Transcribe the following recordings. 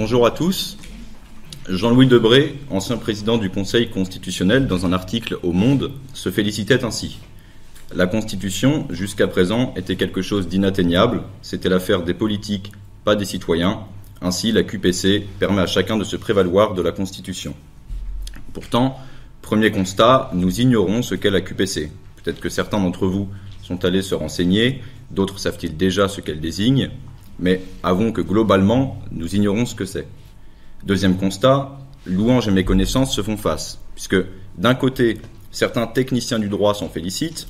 Bonjour à tous. Jean-Louis Debré, ancien président du Conseil constitutionnel, dans un article au Monde, se félicitait ainsi. La Constitution, jusqu'à présent, était quelque chose d'inatteignable. C'était l'affaire des politiques, pas des citoyens. Ainsi, la QPC permet à chacun de se prévaloir de la Constitution. Pourtant, premier constat, nous ignorons ce qu'est la QPC. Peut-être que certains d'entre vous sont allés se renseigner, d'autres savent-ils déjà ce qu'elle désigne, mais avouons que globalement, nous ignorons ce que c'est. Deuxième constat, louanges et méconnaissances se font face, puisque d'un côté, certains techniciens du droit s'en félicitent,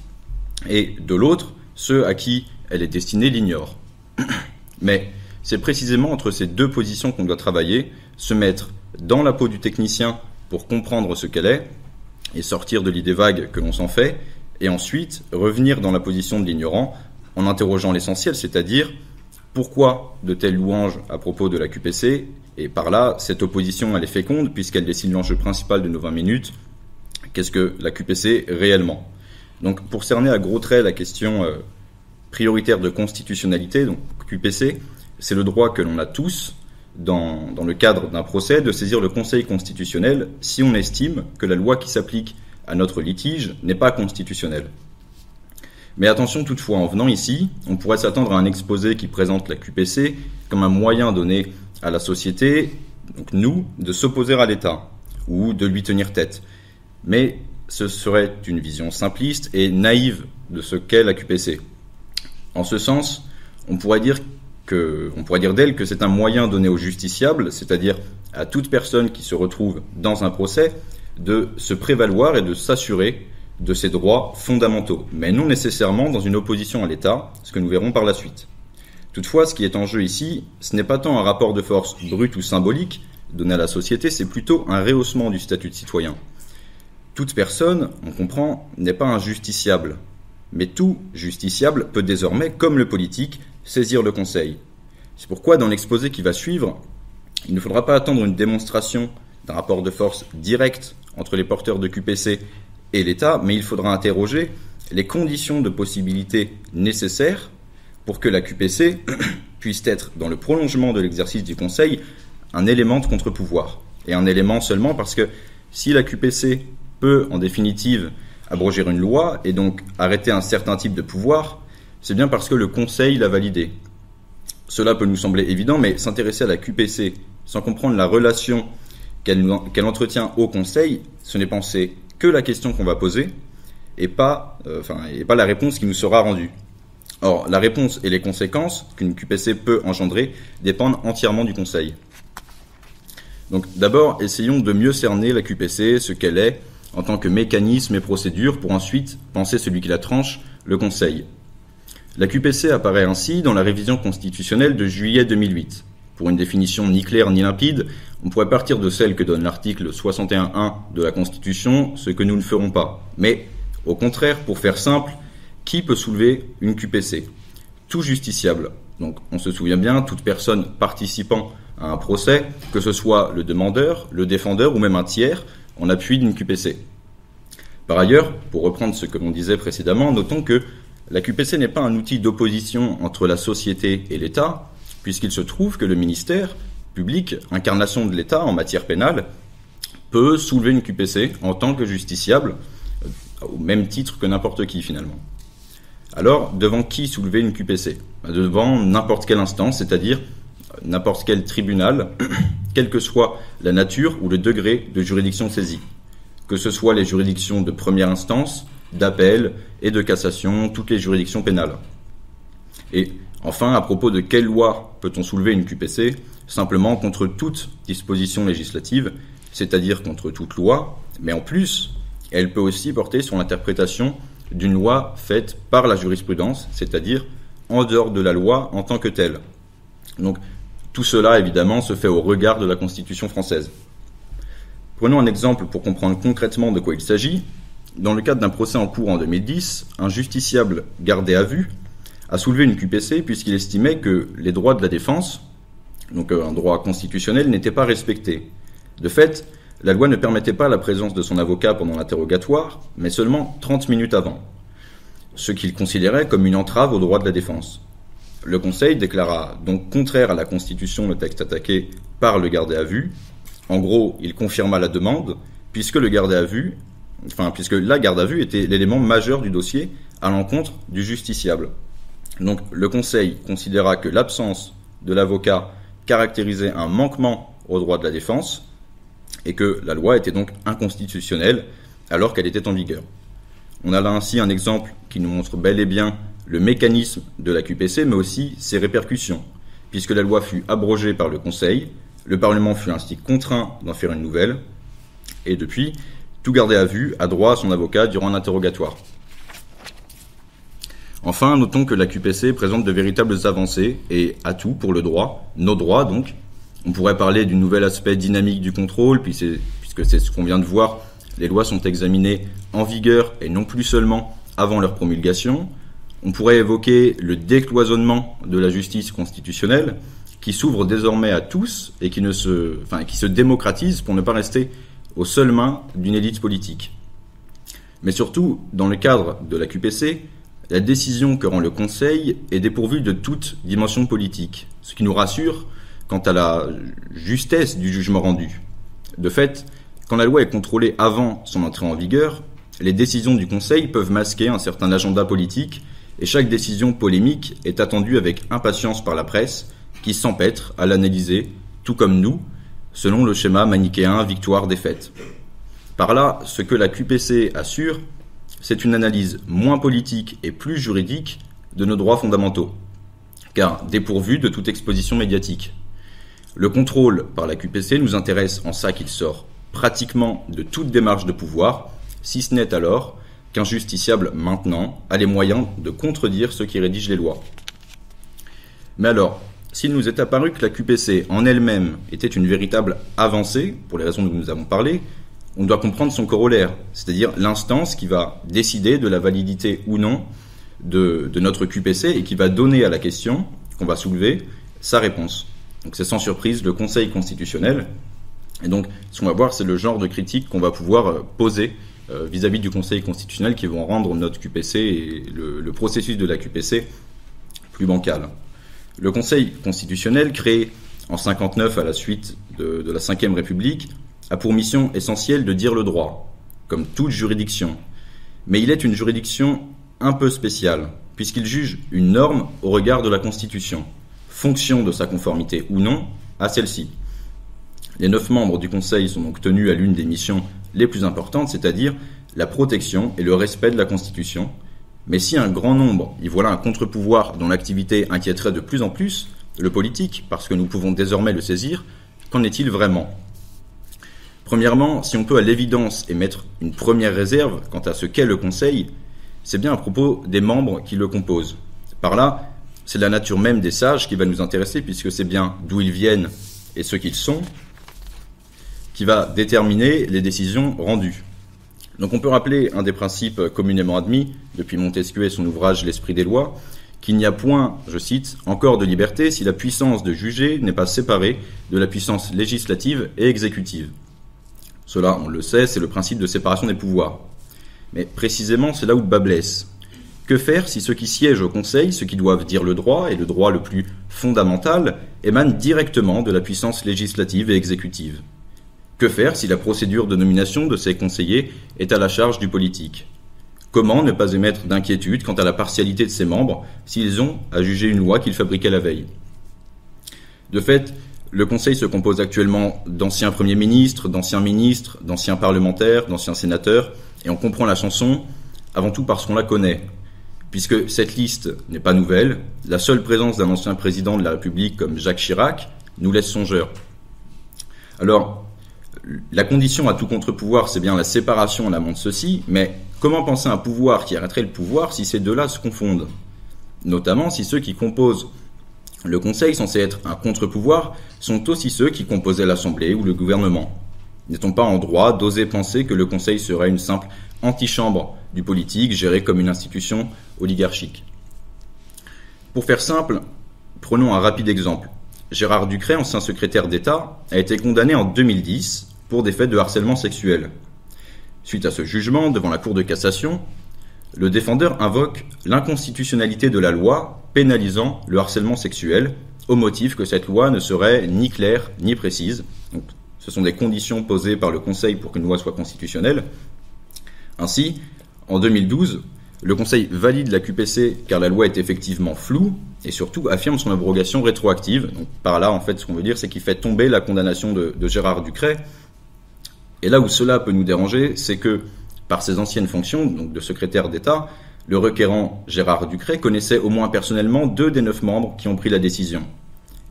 et de l'autre, ceux à qui elle est destinée l'ignorent. Mais c'est précisément entre ces deux positions qu'on doit travailler, se mettre dans la peau du technicien pour comprendre ce qu'elle est, et sortir de l'idée vague que l'on s'en fait, et ensuite revenir dans la position de l'ignorant en interrogeant l'essentiel, c'est-à-dire pourquoi de telles louanges à propos de la QPC, et par là, cette opposition elle est féconde puisqu'elle dessine l'enjeu principal de nos 20 minutes. Qu'est-ce que la QPC réellement ? Donc pour cerner à gros traits la question prioritaire de constitutionnalité, donc QPC, c'est le droit que l'on a tous, dans le cadre d'un procès, de saisir le Conseil constitutionnel si on estime que la loi qui s'applique à notre litige n'est pas constitutionnelle. Mais attention toutefois, en venant ici, on pourrait s'attendre à un exposé qui présente la QPC comme un moyen donné à la société, donc nous, de s'opposer à l'État ou de lui tenir tête. Mais ce serait une vision simpliste et naïve de ce qu'est la QPC. En ce sens, on pourrait dire d'elle que c'est un moyen donné aux justiciables, c'est-à-dire à toute personne qui se retrouve dans un procès, de se prévaloir et de s'assurer de ses droits fondamentaux, mais non nécessairement dans une opposition à l'État, ce que nous verrons par la suite. Toutefois, ce qui est en jeu ici, ce n'est pas tant un rapport de force brut ou symbolique donné à la société, c'est plutôt un rehaussement du statut de citoyen. Toute personne, on comprend, n'est pas un justiciable, mais tout justiciable peut désormais, comme le politique, saisir le Conseil. C'est pourquoi, dans l'exposé qui va suivre, il ne faudra pas attendre une démonstration d'un rapport de force direct entre les porteurs de QPC et l'État, mais il faudra interroger les conditions de possibilité nécessaires pour que la QPC puisse être, dans le prolongement de l'exercice du Conseil, un élément de contre-pouvoir. Et un élément seulement parce que si la QPC peut, en définitive, abroger une loi et donc arrêter un certain type de pouvoir, c'est bien parce que le Conseil l'a validé. Cela peut nous sembler évident, mais s'intéresser à la QPC sans comprendre la relation qu'elle entretient au Conseil, ce n'est penser que la question qu'on va poser et pas la réponse qui nous sera rendue. Or, la réponse et les conséquences qu'une QPC peut engendrer dépendent entièrement du Conseil. Donc d'abord, essayons de mieux cerner la QPC, ce qu'elle est, en tant que mécanisme et procédure, pour ensuite penser celui qui la tranche, le Conseil. La QPC apparaît ainsi dans la révision constitutionnelle de juillet 2008. Pour une définition ni claire ni limpide, on pourrait partir de celle que donne l'article 61.1 de la Constitution, ce que nous ne ferons pas. Mais, au contraire, pour faire simple, qui peut soulever une QPC ? Tout justiciable. Donc, on se souvient bien, toute personne participant à un procès, que ce soit le demandeur, le défendeur ou même un tiers, en appui d'une QPC. Par ailleurs, pour reprendre ce que l'on disait précédemment, notons que la QPC n'est pas un outil d'opposition entre la société et l'État, puisqu'il se trouve que le ministère public, incarnation de l'État en matière pénale, peut soulever une QPC en tant que justiciable, au même titre que n'importe qui finalement. Alors, devant qui soulever une QPC ? Devant n'importe quelle instance, c'est-à-dire n'importe quel tribunal, quelle que soit la nature ou le degré de juridiction saisie. Que ce soit les juridictions de première instance, d'appel et de cassation, toutes les juridictions pénales. Et enfin, à propos de quelle loi peut-on soulever une QPC ? Simplement contre toute disposition législative, c'est-à-dire contre toute loi, mais en plus, elle peut aussi porter sur l'interprétation d'une loi faite par la jurisprudence, c'est-à-dire en dehors de la loi en tant que telle. Donc, tout cela, évidemment, se fait au regard de la Constitution française. Prenons un exemple pour comprendre concrètement de quoi il s'agit. Dans le cadre d'un procès en cours en 2010, un justiciable gardé à vue a soulevé une QPC puisqu'il estimait que les droits de la défense, donc un droit constitutionnel, n'étaient pas respectés. De fait, la loi ne permettait pas la présence de son avocat pendant l'interrogatoire, mais seulement 30 minutes avant, ce qu'il considérait comme une entrave aux droits de la défense. Le Conseil déclara donc contraire à la Constitution le texte attaqué par le gardé à vue. En gros, il confirma la demande, puisque la garde à vue était l'élément majeur du dossier à l'encontre du justiciable. Donc le Conseil considéra que l'absence de l'avocat caractérisait un manquement aux droits de la défense et que la loi était donc inconstitutionnelle alors qu'elle était en vigueur. On a là ainsi un exemple qui nous montre bel et bien le mécanisme de la QPC, mais aussi ses répercussions, puisque la loi fut abrogée par le Conseil, le Parlement fut ainsi contraint d'en faire une nouvelle, et depuis, tout gardé à vue a droit à son avocat durant l'interrogatoire. Enfin, notons que la QPC présente de véritables avancées et atouts pour le droit, nos droits donc. On pourrait parler du nouvel aspect dynamique du contrôle, puisque c'est ce qu'on vient de voir, les lois sont examinées en vigueur et non plus seulement avant leur promulgation. On pourrait évoquer le décloisonnement de la justice constitutionnelle, qui s'ouvre désormais à tous et qui se démocratise pour ne pas rester aux seules mains d'une élite politique. Mais surtout, dans le cadre de la QPC, la décision que rend le Conseil est dépourvue de toute dimension politique, ce qui nous rassure quant à la justesse du jugement rendu. De fait, quand la loi est contrôlée avant son entrée en vigueur, les décisions du Conseil peuvent masquer un certain agenda politique et chaque décision polémique est attendue avec impatience par la presse qui s'empêtre à l'analyser, tout comme nous, selon le schéma manichéen victoire-défaite. Par là, ce que la QPC assure, c'est une analyse moins politique et plus juridique de nos droits fondamentaux, car dépourvu de toute exposition médiatique. Le contrôle par la QPC nous intéresse en ça qu'il sort pratiquement de toute démarche de pouvoir, si ce n'est alors qu'un justiciable maintenant a les moyens de contredire ceux qui rédigent les lois. Mais alors, s'il nous est apparu que la QPC en elle-même était une véritable avancée, pour les raisons dont nous avons parlé, on doit comprendre son corollaire, c'est-à-dire l'instance qui va décider de la validité ou non de notre QPC et qui va donner à la question qu'on va soulever sa réponse. Donc c'est sans surprise le Conseil constitutionnel. Et donc ce qu'on va voir, c'est le genre de critiques qu'on va pouvoir poser vis-à-vis du Conseil constitutionnel qui vont rendre notre QPC et le processus de la QPC plus bancal. Le Conseil constitutionnel, créé en 1959 à la suite de la Ve République, a pour mission essentielle de dire le droit, comme toute juridiction. Mais il est une juridiction un peu spéciale, puisqu'il juge une norme au regard de la Constitution, fonction de sa conformité ou non à celle-ci. Les 9 membres du Conseil sont donc tenus à l'une des missions les plus importantes, c'est-à-dire la protection et le respect de la Constitution. Mais si un grand nombre y voilà un contre-pouvoir dont l'activité inquiéterait de plus en plus le politique, parce que nous pouvons désormais le saisir, qu'en est-il vraiment ? Premièrement, si on peut à l'évidence émettre une première réserve quant à ce qu'est le Conseil, c'est bien à propos des membres qui le composent. Par là, c'est la nature même des sages qui va nous intéresser, puisque c'est bien d'où ils viennent et ce qu'ils sont qui va déterminer les décisions rendues. Donc on peut rappeler un des principes communément admis depuis Montesquieu et son ouvrage L'Esprit des lois, qu'il n'y a point, je cite, encore de liberté si la puissance de juger n'est pas séparée de la puissance législative et exécutive. Cela, on le sait, c'est le principe de séparation des pouvoirs. Mais précisément, c'est là où le bât blesse. Que faire si ceux qui siègent au Conseil, ceux qui doivent dire le droit, et le droit le plus fondamental, émanent directement de la puissance législative et exécutive ? Que faire si la procédure de nomination de ces conseillers est à la charge du politique ? Comment ne pas émettre d'inquiétude quant à la partialité de ses membres s'ils ont à juger une loi qu'ils fabriquaient la veille ? De fait, le Conseil se compose actuellement d'anciens premiers ministres, d'anciens parlementaires, d'anciens sénateurs, et on comprend la chanson avant tout parce qu'on la connaît. Puisque cette liste n'est pas nouvelle, la seule présence d'un ancien président de la République comme Jacques Chirac nous laisse songeurs. Alors, la condition à tout contre-pouvoir, c'est bien la séparation en amont de ceci, mais comment penser un pouvoir qui arrêterait le pouvoir si ces deux-là se confondent ? Notamment si ceux qui composent le Conseil, censé être un contre-pouvoir, sont aussi ceux qui composaient l'Assemblée ou le gouvernement. N'est-on pas en droit d'oser penser que le Conseil serait une simple antichambre du politique, gérée comme une institution oligarchique ? Pour faire simple, prenons un rapide exemple. Gérard Ducret, ancien secrétaire d'État, a été condamné en 2010 pour des faits de harcèlement sexuel. Suite à ce jugement devant la Cour de cassation, le défendeur invoque l'inconstitutionnalité de la loi pénalisant le harcèlement sexuel au motif que cette loi ne serait ni claire ni précise. Donc, ce sont des conditions posées par le Conseil pour qu'une loi soit constitutionnelle. Ainsi, en 2012, le Conseil valide la QPC car la loi est effectivement floue et surtout affirme son abrogation rétroactive. Donc, par là, en fait, ce qu'on veut dire, c'est qu'il fait tomber la condamnation de Gérard Ducret. Et là où cela peut nous déranger, c'est que, par ses anciennes fonctions, donc de secrétaire d'État, le requérant Gérard Ducret connaissait au moins personnellement 2 des 9 membres qui ont pris la décision.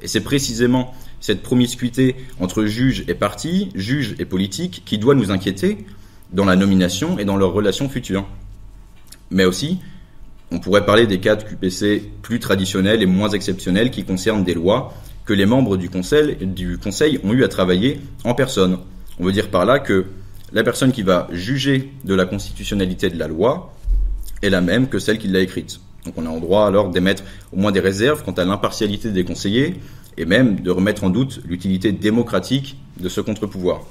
Et c'est précisément cette promiscuité entre juges et partis, juges et politiques, qui doit nous inquiéter dans la nomination et dans leurs relations futures. Mais aussi, on pourrait parler des cas de QPC plus traditionnels et moins exceptionnels qui concernent des lois que les membres du Conseil ont eu à travailler en personne. On veut dire par là que la personne qui va juger de la constitutionnalité de la loi est la même que celle qui l'a écrite. Donc on a en droit alors d'émettre au moins des réserves quant à l'impartialité des conseillers et même de remettre en doute l'utilité démocratique de ce contre-pouvoir.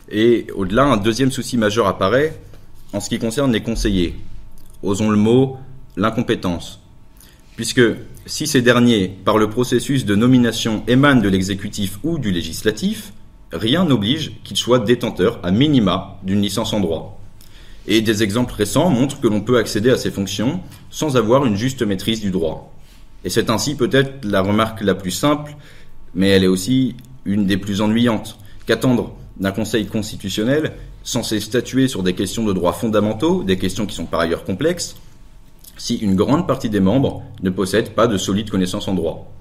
Et au-delà, un deuxième souci majeur apparaît en ce qui concerne les conseillers. Osons le mot, l'incompétence. Puisque si ces derniers, par le processus de nomination, émanent de l'exécutif ou du législatif, rien n'oblige qu'ils soient détenteurs, à minima, d'une licence en droit. Et des exemples récents montrent que l'on peut accéder à ces fonctions sans avoir une juste maîtrise du droit. Et c'est ainsi peut-être la remarque la plus simple, mais elle est aussi une des plus ennuyantes. Qu'attendre d'un Conseil constitutionnel censé statuer sur des questions de droits fondamentaux, des questions qui sont par ailleurs complexes, si une grande partie des membres ne possèdent pas de solides connaissances en droit.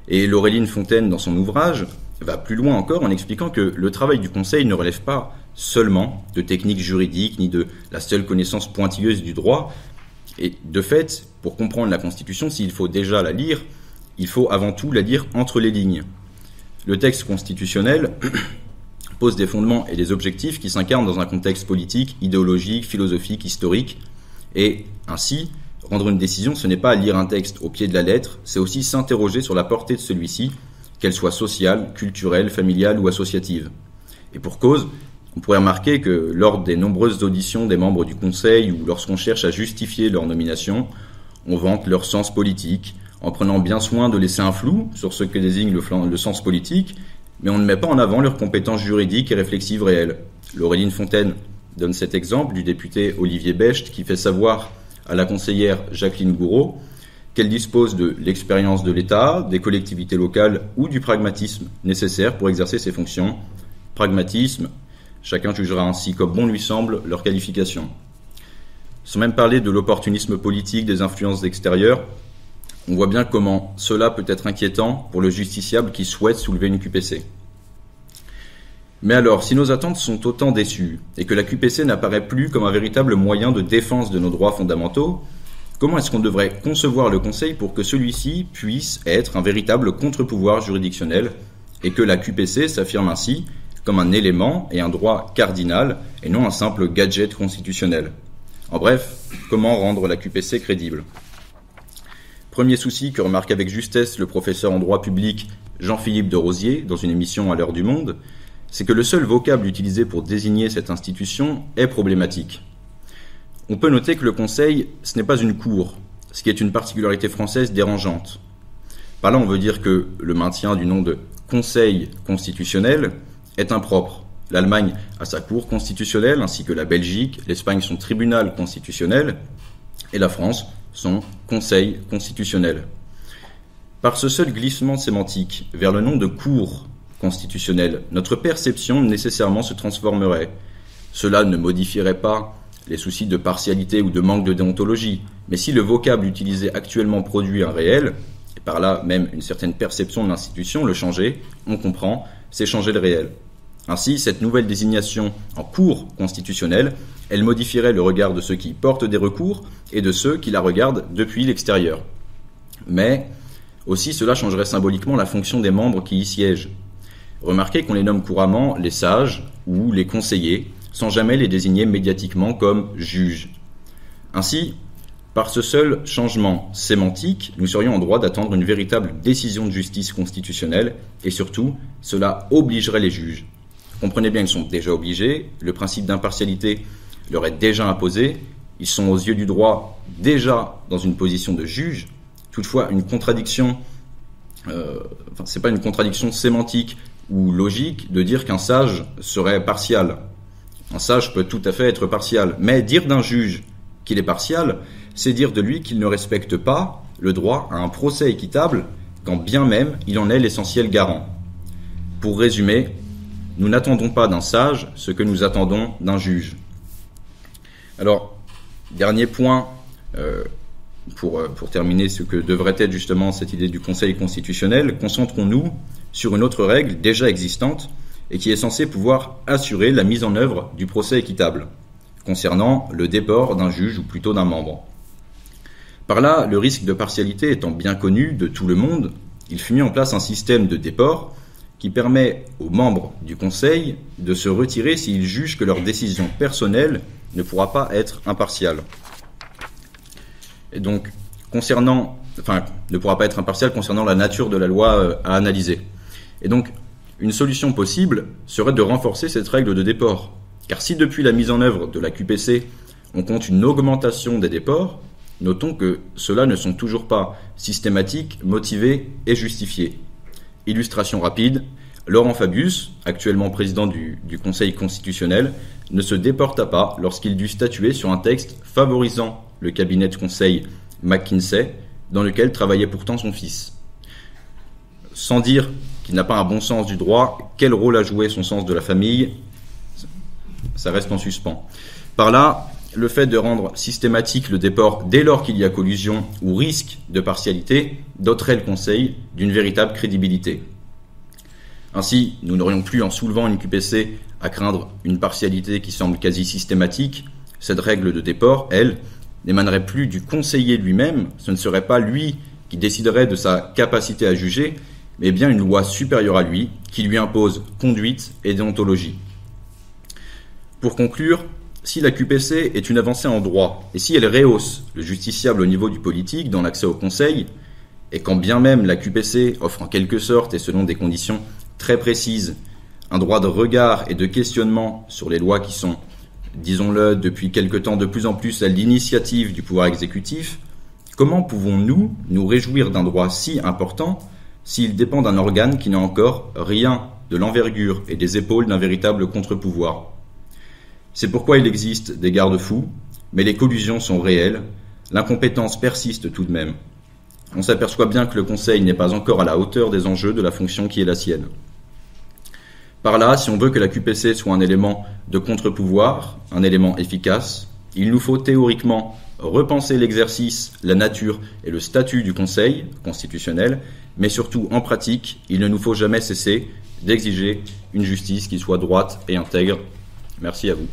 Et Laureline Fontaine, dans son ouvrage, va plus loin encore en expliquant que le travail du Conseil ne relève pas seulement de techniques juridiques ni de la seule connaissance pointilleuse du droit. Et de fait, pour comprendre la Constitution, s'il faut déjà la lire, il faut avant tout la lire entre les lignes. Le texte constitutionnel pose des fondements et des objectifs qui s'incarnent dans un contexte politique, idéologique, philosophique, historique. Et ainsi, rendre une décision, ce n'est pas lire un texte au pied de la lettre, c'est aussi s'interroger sur la portée de celui-ci, qu'elle soit sociale, culturelle, familiale ou associative. Et pour cause, on pourrait remarquer que lors des nombreuses auditions des membres du Conseil ou lorsqu'on cherche à justifier leur nomination, on vante leur sens politique, en prenant bien soin de laisser un flou sur ce que désigne le sens politique, mais on ne met pas en avant leurs compétences juridiques et réflexives réelles. Laureline Fontaine donne cet exemple du député Olivier Becht qui fait savoir à la conseillère Jacqueline Gouraud qu'elle dispose de l'expérience de l'État, des collectivités locales ou du pragmatisme nécessaire pour exercer ses fonctions. Pragmatisme, chacun jugera ainsi comme bon lui semble leur qualification. Sans même parler de l'opportunisme politique, des influences extérieures, on voit bien comment cela peut être inquiétant pour le justiciable qui souhaite soulever une QPC. Mais alors, si nos attentes sont autant déçues et que la QPC n'apparaît plus comme un véritable moyen de défense de nos droits fondamentaux, comment est-ce qu'on devrait concevoir le Conseil pour que celui-ci puisse être un véritable contre-pouvoir juridictionnel et que la QPC s'affirme ainsi comme un élément et un droit cardinal et non un simple gadget constitutionnel? En bref, comment rendre la QPC crédible? Premier souci que remarque avec justesse le professeur en droit public Jean-Philippe de Rosier dans une émission à l'heure du Monde, c'est que le seul vocable utilisé pour désigner cette institution est problématique. On peut noter que le Conseil, ce n'est pas une cour, ce qui est une particularité française dérangeante. Par là, on veut dire que le maintien du nom de Conseil constitutionnel est impropre. L'Allemagne a sa cour constitutionnelle, ainsi que la Belgique, l'Espagne son tribunal constitutionnel, et la France son Conseil constitutionnel. Par ce seul glissement sémantique vers le nom de Cour constitutionnelle, notre perception nécessairement se transformerait. Cela ne modifierait pas les soucis de partialité ou de manque de déontologie, mais si le vocable utilisé actuellement produit un réel, et par là même une certaine perception de l'institution, le changer, on comprend, c'est changer le réel. Ainsi, cette nouvelle désignation en Cour constitutionnelle, elle modifierait le regard de ceux qui portent des recours et de ceux qui la regardent depuis l'extérieur. Mais aussi, cela changerait symboliquement la fonction des membres qui y siègent. Remarquez qu'on les nomme couramment les sages ou les conseillers, sans jamais les désigner médiatiquement comme juges. Ainsi, par ce seul changement sémantique, nous serions en droit d'attendre une véritable décision de justice constitutionnelle et surtout, cela obligerait les juges. Comprenez bien qu'ils sont déjà obligés, le principe d'impartialité leur est déjà imposé, ils sont aux yeux du droit déjà dans une position de juge, toutefois une contradiction, c'est pas une contradiction sémantique ou logique de dire qu'un sage serait partial. Un sage peut tout à fait être partial, mais dire d'un juge qu'il est partial, c'est dire de lui qu'il ne respecte pas le droit à un procès équitable, quand bien même il en est l'essentiel garant. Pour résumer, nous n'attendons pas d'un sage ce que nous attendons d'un juge. Alors, dernier point, pour terminer ce que devrait être justement cette idée du Conseil constitutionnel, concentrons-nous sur une autre règle déjà existante et qui est censée pouvoir assurer la mise en œuvre du procès équitable, concernant le déport d'un juge ou plutôt d'un membre. Par là, le risque de partialité étant bien connu de tout le monde, il fut mis en place un système de déport qui permet aux membres du Conseil de se retirer s'ils jugent que leur décision personnelle ne pourra pas être impartiale. Et donc, ne pourra pas être impartiale concernant la nature de la loi à analyser. Et donc, une solution possible serait de renforcer cette règle de déport. Car si depuis la mise en œuvre de la QPC, on compte une augmentation des déports, notons que ceux-là ne sont toujours pas systématiques, motivés et justifiés. Illustration rapide, Laurent Fabius, actuellement président du Conseil constitutionnel, ne se déporta pas lorsqu'il dut statuer sur un texte favorisant le cabinet de conseil McKinsey, dans lequel travaillait pourtant son fils. Sans dire qu'il n'a pas un bon sens du droit, quel rôle a joué son sens de la famille ? Ça reste en suspens. Par là, le fait de rendre systématique le déport dès lors qu'il y a collusion ou risque de partialité doterait le Conseil d'une véritable crédibilité. Ainsi, nous n'aurions plus en soulevant une QPC à craindre une partialité qui semble quasi systématique. Cette règle de déport, elle, n'émanerait plus du conseiller lui-même, ce ne serait pas lui qui déciderait de sa capacité à juger, mais bien une loi supérieure à lui qui lui impose conduite et déontologie. Pour conclure, si la QPC est une avancée en droit, et si elle rehausse le justiciable au niveau du politique dans l'accès au Conseil, et quand bien même la QPC offre en quelque sorte, et selon des conditions très précises, un droit de regard et de questionnement sur les lois qui sont, disons-le, depuis quelque temps de plus en plus à l'initiative du pouvoir exécutif, comment pouvons-nous nous réjouir d'un droit si important s'il dépend d'un organe qui n'a encore rien de l'envergure et des épaules d'un véritable contre-pouvoir ? C'est pourquoi il existe des garde-fous, mais les collusions sont réelles, l'incompétence persiste tout de même. On s'aperçoit bien que le Conseil n'est pas encore à la hauteur des enjeux de la fonction qui est la sienne. Par là, si on veut que la QPC soit un élément de contre-pouvoir, un élément efficace, il nous faut théoriquement repenser l'exercice, la nature et le statut du Conseil constitutionnel, mais surtout en pratique, il ne nous faut jamais cesser d'exiger une justice qui soit droite et intègre. Merci à vous.